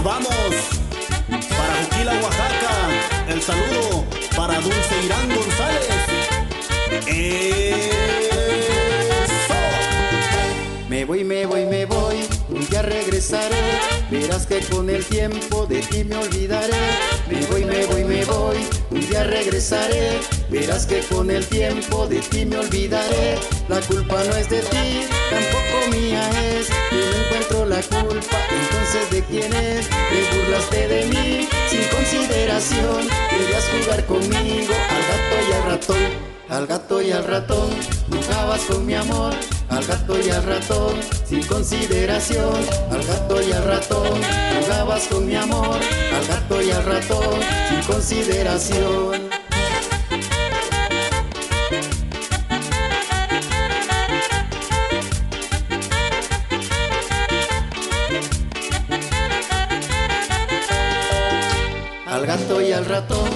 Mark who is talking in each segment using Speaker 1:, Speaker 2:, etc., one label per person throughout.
Speaker 1: vamos para Juquila, Oaxaca. El saludo para Dulce Irán González. ¡Eso!
Speaker 2: Me voy, me voy, me voy, un día regresaré. Verás que con el tiempo de ti me olvidaré. Me voy, me voy, me voy, un día regresaré. Verás que con el tiempo de ti me olvidaré. La culpa no es de ti, tampoco mía es. Y no encuentro la culpa, entonces ¿de quién es? Te burlaste de mí, sin consideración. Querías jugar conmigo, al gato y al ratón. Al gato y al ratón, jugabas con mi amor. Al gato y al ratón, sin consideración. Al gato y al ratón, jugabas con mi amor. Al gato y al ratón, sin consideración. Al gato y al ratón,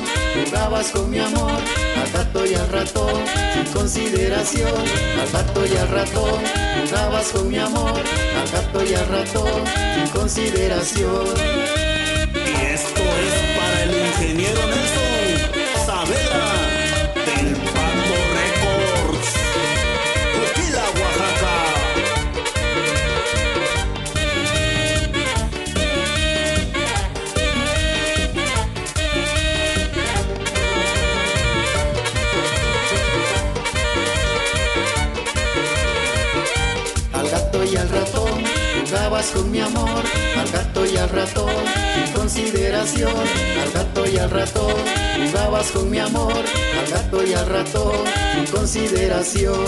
Speaker 2: jugabas con mi amor. Al gato y al ratón, sin consideración. Al gato y al ratón, jugabas con mi amor. Al gato y al ratón, sin consideración.
Speaker 1: Y esto es para el ingeniero Nelson Saavedra del Pato Records, Juquila, Oaxaca.
Speaker 2: Al gato y al ratón, jugabas con mi amor. Al gato y al ratón, sin consideración. Al gato y al ratón, jugabas con mi amor. Al gato y al ratón, sin consideración.